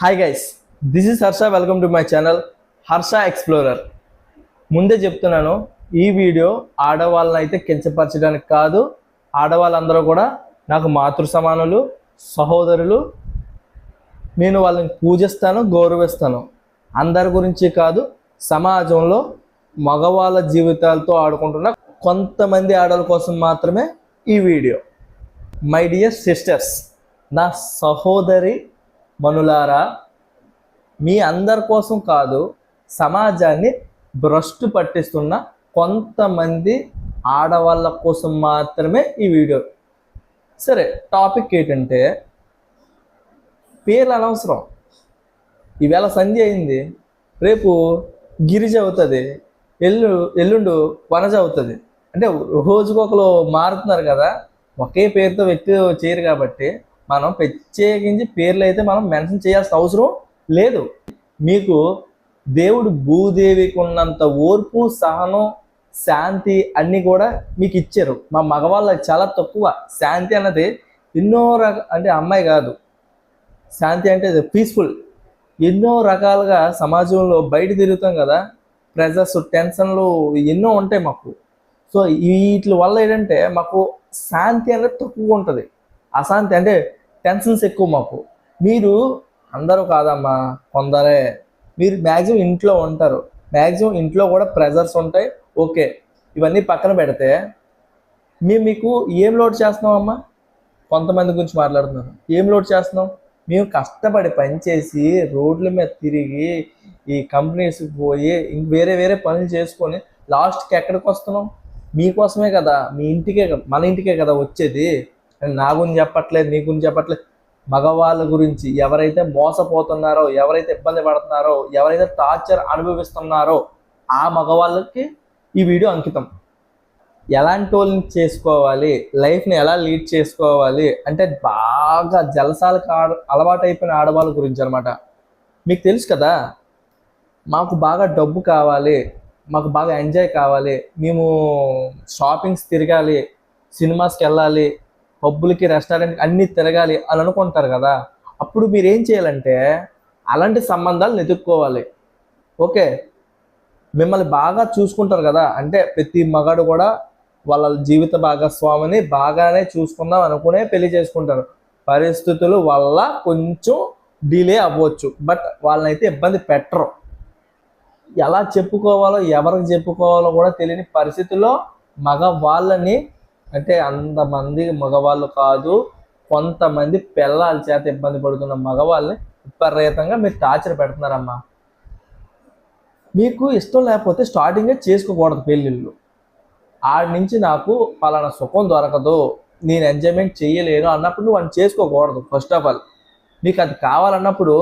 Hi guys, this is Harsha. Welcome to my channel Harsha explorer. ముందే చెప్తున్నాను, ఈ వీడియో ఆడవాళ్ళని అయితే కించపరచడానికి కాదు. ఆడవాళ్ళందరూ కూడా నాకు మాతృ సమానులు, సహోదరులు. నేను వాళ్ళని పూజిస్తాను, గౌరవిస్తాను. అందరి గురించి కాదు, సమాజంలో మగవాళ్ళ జీవితాలతో ఆడుకుంటున్న కొంతమంది ఆడవాళ్ళ కోసం మాత్రమే ఈ వీడియో. మై డియర్ సిస్టర్స్, నా సహోదరి మనులారా, మీ అందరి కోసం కాదు, సమాజాన్ని భ్రష్టు పట్టిస్తున్న కొంతమంది ఆడవాళ్ళ కోసం మాత్రమే ఈ వీడియో. సరే, టాపిక్ ఏంటంటే, పేర్లు అనవసరం. ఈవేళ సంధ్య అయింది, రేపు గిరిజ అవుతుంది, ఎల్లుండు వనజ అవుతుంది. అంటే రోజుకొకరు మారుతున్నారు కదా, ఒకే పేరుతో వ్యక్తి చేయరు. కాబట్టి మనం ప్రత్యేకించి పేర్లు అయితే మనం మెన్షన్ చేయాల్సిన అవసరం లేదు. మీకు దేవుడు భూదేవికి ఉన్నంత ఓర్పు, సహనం, శాంతి అన్నీ కూడా మీకు ఇచ్చారు. మా మగవాళ్ళకి చాలా తక్కువ. శాంతి అన్నది ఎన్నో అంటే అమ్మాయి కాదు, శాంతి అంటే పీస్ఫుల్. ఎన్నో రకాలుగా సమాజంలో బయట తిరుగుతాం కదా, ప్రెజర్స్, టెన్షన్లు ఎన్నో ఉంటాయి మాకు. సో వీటి వల్ల ఏంటంటే మాకు శాంతి అనేది తక్కువ ఉంటుంది. అశాంతి అంటే టెన్షన్స్ ఎక్కువ మాకు. మీరు అందరూ కాదమ్మా, కొందరే. మీరు మ్యాక్సిమం ఇంట్లో ఉంటారు, మ్యాక్సిమం ఇంట్లో కూడా ప్రెజర్స్ ఉంటాయి. ఓకే, ఇవన్నీ పక్కన పెడితే మీకు ఏం లోడ్ చేస్తున్నామమ్మా? కొంతమంది గురించి మాట్లాడుతున్నాను. ఏం లోడ్ చేస్తున్నాం? మేము కష్టపడి పనిచేసి రోడ్ల మీద తిరిగి ఈ కంపెనీస్కి పోయి ఇంక వేరే వేరే పనులు చేసుకొని లాస్ట్కి ఎక్కడికి వస్తున్నాం? మీకోసమే కదా, మీ ఇంటికే, మన ఇంటికే కదా వచ్చేది. నా గురించి చెప్పట్లేదు, నీ గురించి చెప్పట్లేదు. మగవాళ్ళ గురించి ఎవరైతే మోసపోతున్నారో, ఎవరైతే ఇబ్బంది పడుతున్నారో, ఎవరైతే టార్చర్ అనుభవిస్తున్నారో ఆ మగవాళ్ళకి ఈ వీడియో అంకితం. ఎలాంటి వాళ్ళని చేసుకోవాలి, లైఫ్ని ఎలా లీడ్ చేసుకోవాలి అంటే బాగా జలసాలకు అలవాటు అయిపోయిన ఆడవాళ్ళ గురించి అనమాట. మీకు తెలుసు కదా, మాకు బాగా డబ్బు కావాలి, మాకు బాగా ఎంజాయ్ కావాలి, మేము షాపింగ్స్ తిరగాలి, సినిమాస్కి వెళ్ళాలి, పబ్బులకి, రెస్టారెంట్కి అన్నీ తిరగాలి అని అనుకుంటారు కదా. అప్పుడు మీరు ఏం చేయాలంటే అలాంటి సంబంధాలు వెతుక్కోవాలి. ఓకే, మిమ్మల్ని బాగా చూసుకుంటారు కదా, అంటే ప్రతి మగాడు కూడా వాళ్ళ జీవిత భాగస్వామిని బాగానే చూసుకుందాం అనుకునే పెళ్లి చేసుకుంటారు. పరిస్థితుల వల్ల కొంచెం డిలే అవ్వచ్చు, బట్ వాళ్ళనైతే ఇబ్బంది పెట్టరు. ఎలా చెప్పుకోవాలో, ఎవరికి చెప్పుకోవాలో కూడా తెలియని పరిస్థితుల్లో మగవాళ్ళని, అంటే అంతమంది మగవాళ్ళు కాదు, కొంతమంది పిల్లల చేత ఇబ్బంది పడుతున్న మగవాళ్ళని విపరీతంగా మీరు టార్చర్ పెడుతున్నారమ్మా. మీకు ఇష్టం లేకపోతే స్టార్టింగే చేసుకోకూడదు పెళ్ళిళ్ళు. ఆడి నుంచి నాకు పలానా సుఖం దొరకదు, నేను ఎంజాయ్మెంట్ చేయలేను అన్నప్పుడు నువ్వు అని చేసుకోకూడదు. ఫస్ట్ ఆఫ్ ఆల్ మీకు అది కావాలన్నప్పుడు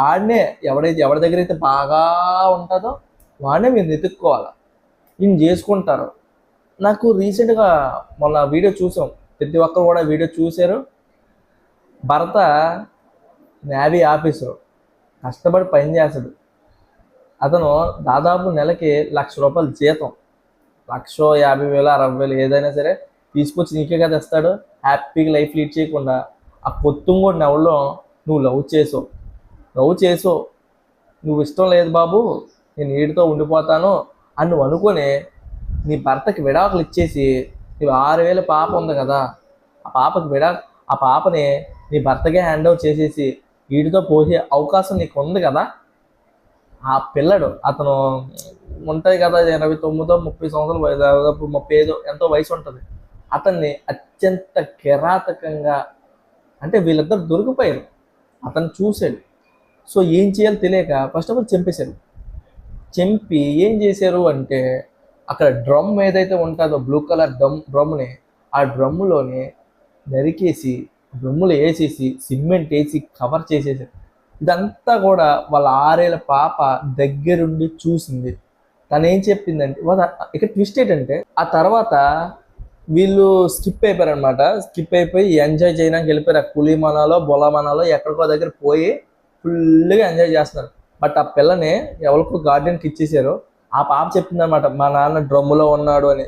ఆడనే ఎవరి దగ్గర అయితే బాగా ఉంటుందో వాడినే మీరు వెతుక్కోవాలి. ఈయన చేసుకుంటారు. నాకు రీసెంట్గా మొన్న వీడియో చూసాం, ప్రతి ఒక్కరు కూడా వీడియో చూశారు. భర్త నేవీ ఆఫీసరు, కష్టపడి పని చేస్తాడు. అతను దాదాపు నెలకి ₹1,00,000 జీతం, 1,50,000, 60,000 ఏదైనా సరే తీసుకొచ్చి నీకే కదా ఇస్తాడు. హ్యాపీగా లైఫ్ లీడ్ చేయకుండా ఆ కొత్తుంగోడిని ఎవరిలో నువ్వు లవ్ చేసో నువ్వు ఇష్టం లేదు బాబు, నేను వీడితో ఉండిపోతాను అని నువ్వు అనుకొని నీ భర్తకి విడాకులు ఇచ్చేసి, నువ్వు 6,000 పాప ఉంది కదా, ఆ పాపని నీ భర్తకే హ్యాండ్ ఓవర్ చేసేసి వీడితో పోసే అవకాశం నీకు ఉంది కదా. ఆ పిల్లడు, అతను ఉంటుంది కదా 29, 30 సంవత్సరాలు, దాదాపు 35 ఎంతో వయసు ఉంటుంది. అతన్ని అత్యంత కిరాతకంగా, అంటే వీళ్ళిద్దరు దొరికిపోయారు, అతను చూశాడు. సో ఏం చేయాలో తెలియక ఫస్ట్ ఆఫ్ ఆల్ చంపేశారు. చంపి ఏం చేశారు అంటే, అక్కడ డ్రమ్ ఏదైతే ఉంటుందో బ్లూ కలర్ డ్రమ్ని, ఆ డ్రమ్ములోని నరికేసి డ్రమ్ములు వేసేసి సిమెంట్ వేసి కవర్ చేసేసారు. ఇదంతా కూడా వాళ్ళ 6 ఏళ్ళ పాప దగ్గరుండి చూసింది. తను ఏం చెప్పిందంటే, ఇక్కడ ట్విస్ట్ ఏంటంటే, ఆ తర్వాత వీళ్ళు స్కిప్ అయిపోయారనమాట. స్కిప్ అయిపోయి ఎంజాయ్ చేయడానికి వెళ్ళిపోయారు. కులీమనాలో, బొలమనాలో ఎక్కడికో దగ్గర పోయి ఫుల్గా ఎంజాయ్ చేస్తున్నారు. బట్ ఆ పిల్లని ఎవరికో గార్డెన్కి ఇచ్చేసారు. ఆ పాప చెప్పిందనమాట, మా నాన్న డ్రమ్ములో ఉన్నాడు అని.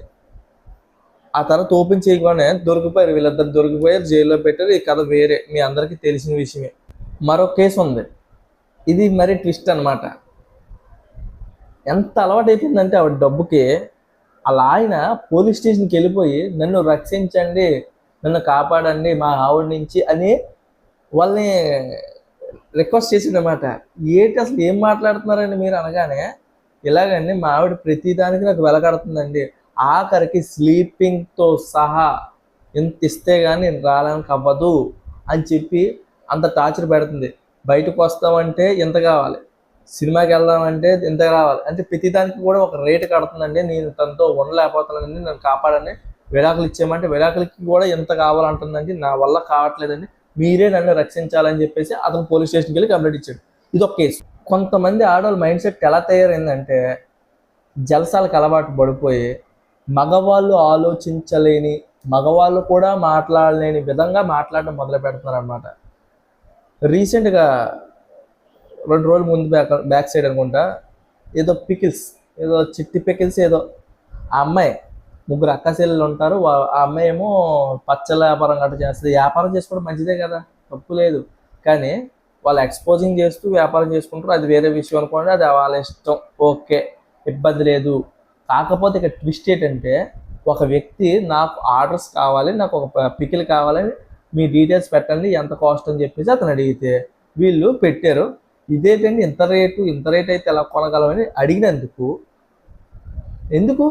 ఆ తర్వాత ఓపెన్ చేయగానే దొరికిపోయారు, వీళ్ళిద్దరు దొరికిపోయారు, జైల్లో పెట్టారు. ఈ కథ వేరే, మీ అందరికీ తెలిసిన విషయమే. మరో కేసు ఉంది. ఇది మరి ట్విస్ట్ అన్నమాట. ఎంత అలవాటు అయిపోయిందంటే ఆవిడ డబ్బుకి, అలా ఆయన పోలీస్ స్టేషన్కి వెళ్ళిపోయి నన్ను రక్షించండి, నన్ను కాపాడండి మా ఆవిడ నుంచి అని వాళ్ళని రిక్వెస్ట్ చేసిందన్నమాట. ఏంటి అసలు ఏం మాట్లాడుతున్నారండి మీరు అనగానే, ఇలాగండి మా ఆవిడ ప్రతిదానికి నాకు వెలకడుతుందండి, ఆఖరికి స్లీపింగ్తో సహా ఇంత ఇస్తే కానీ నేను రావడానికి అవ్వదు అని చెప్పి అంత టార్చర్ పెడుతుంది. బయటకు వస్తామంటే ఇంత కావాలి, సినిమాకి వెళ్దామంటే ఇంత కావాలి, అంటే ప్రతిదానికి కూడా ఒక రేటు కడుతుందండి. నేను తనతో ఉండలేకపోతున్నానండి, నన్ను కాపాడని. విడాకులు ఇచ్చేయమంటే విడాకులకి కూడా ఎంత కావాలంటుందండి. నా వల్ల కావట్లేదండి, మీరే నన్ను రక్షించాలని చెప్పేసి అతను పోలీస్ స్టేషన్కి వెళ్ళి కంప్లైంట్ ఇచ్చాడు. ఇది ఒక కేసు. కొంతమంది ఆడవాళ్ళ మైండ్ సెట్ ఎలా తయారైందంటే, జలసాలకు అలవాటు పడిపోయి మగవాళ్ళు ఆలోచించలేని, మగవాళ్ళు కూడా మాట్లాడలేని విధంగా మాట్లాడడం మొదలు పెడుతున్నారు అనమాట. రీసెంట్గా 2 రోజుల ముందు బ్యాక్ సైడ్ అనుకుంటా, ఏదో పికిల్స్, ఏదో చిట్టి పికిల్స్ ఏదో, ఆ అమ్మాయి, ముగ్గురు అక్కచెల్లెలు ఉంటారు. ఆ అమ్మాయి ఏమో పచ్చళ్ళ వ్యాపారం గట్రా చేస్తుంది. వ్యాపారం చేసుకోవడం మంచిదే కదా, తప్పు లేదు. కానీ వాళ్ళు ఎక్స్పోజింగ్ చేస్తూ వ్యాపారం చేసుకుంటారు, అది వేరే విషయం అనుకోండి, అది వాళ్ళ ఇష్టం, ఓకే, ఇబ్బంది లేదు. కాకపోతే ఇక్కడ ట్విస్ట్ ఏంటంటే, ఒక వ్యక్తి నాకు ఆర్డర్స్ కావాలి, నాకు ఒక పికిల్ కావాలని, మీ డీటెయిల్స్ పెట్టండి, ఎంత కాస్ట్ అని చెప్పేసి అతను అడిగితే వీళ్ళు పెట్టారు. ఇదేంటండి ఇంత రేట్ అయితే ఎలా కొనగలమని అడిగినందుకు, ఎందుకు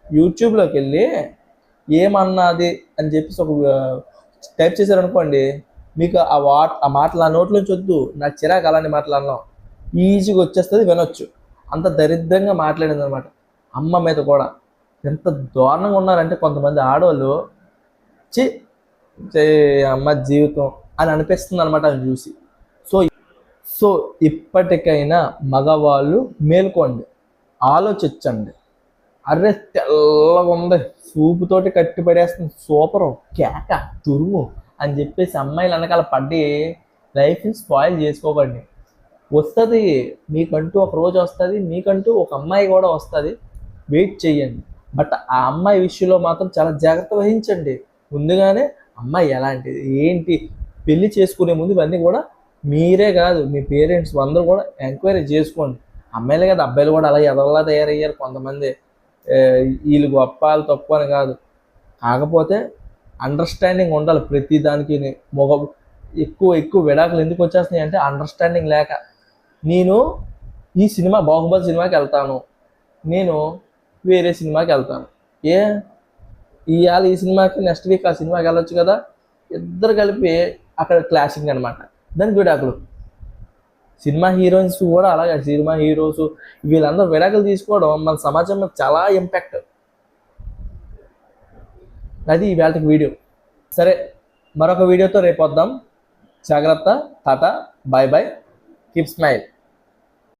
యూట్యూబ్లోకి వెళ్ళి ఏమన్నది అని చెప్పేసి ఒక టైప్ చేశారనుకోండి, మీకు ఆ మాటలు ఆ నోట్లోంచి వద్దు, నాకు చిరాకు అలాంటి మాటలు అన్నాం, ఈజీగా వచ్చేస్తుంది, వినొచ్చు. అంత దరిద్రంగా మాట్లాడింది అనమాట. అమ్మ మీద కూడా ఎంత దారుణంగా ఉన్నారంటే కొంతమంది ఆడవాళ్ళు, చి అమ్మ జీవితం అని అనిపిస్తుంది అనమాట అది చూసి. సో ఇప్పటికైనా మగవాళ్ళు మేల్కోండి, ఆలోచించండి. అర్రే తెల్లగా ఉంది, సూపుతోటి కట్టి పడేస్తుంది, సూపరు, కేక, తురుము అని చెప్పేసి అమ్మాయిలు వెనకాల పడి లైఫ్ని స్పాయిల్ చేసుకోకండి. వస్తుంది, మీకంటూ ఒక రోజు వస్తుంది, మీకంటూ ఒక అమ్మాయి కూడా వస్తుంది, వెయిట్ చేయండి. బట్ ఆ అమ్మాయి విషయంలో మాత్రం చాలా జాగ్రత్త వహించండి. ముందుగానే అమ్మాయి ఎలాంటిది ఏంటి, పెళ్లి చేసుకునే ముందు ఇవన్నీ కూడా మీరే కాదు మీ పేరెంట్స్ అందరూ కూడా ఎంక్వైరీ చేసుకోండి. అమ్మాయిలే కదా, అబ్బాయిలు కూడా అలా ఎదవలా తయారయ్యారు కొంతమంది. వీళ్ళు గొప్ప వాళ్ళు తక్కువ అని కాదు, కాకపోతే అండర్స్టాండింగ్ ఉండాలి ప్రతి దానికి. ఎక్కువ విడాకులు ఎందుకు వచ్చేస్తున్నాయి అంటే అండర్స్టాండింగ్ లేక. నేను ఈ సినిమా బాహుబలి సినిమాకి వెళ్తాను, నేను వేరే సినిమాకి వెళ్తాను, ఇవాళ ఈ సినిమాకి నెక్స్ట్ వీక్ ఆ సినిమాకి వెళ్ళొచ్చు కదా, ఇద్దరు కలిపి అక్కడ క్లాషింగ్ అనమాట, దానికి విడాకులు. సినిమా హీరోయిన్స్ కూడా అలాగే, సినిమా హీరోస్ వీళ్ళందరూ విడాకులు తీసుకోవడం మన సమాజం మీద చాలా ఇంపాక్ట్. అది ఇవాళకి వీడియో. సరే, మరొక వీడియోతో రేపు వద్దాం. జాగ్రత్త, టాటా, బాయ్ బాయ్, కీప్ స్మైల్.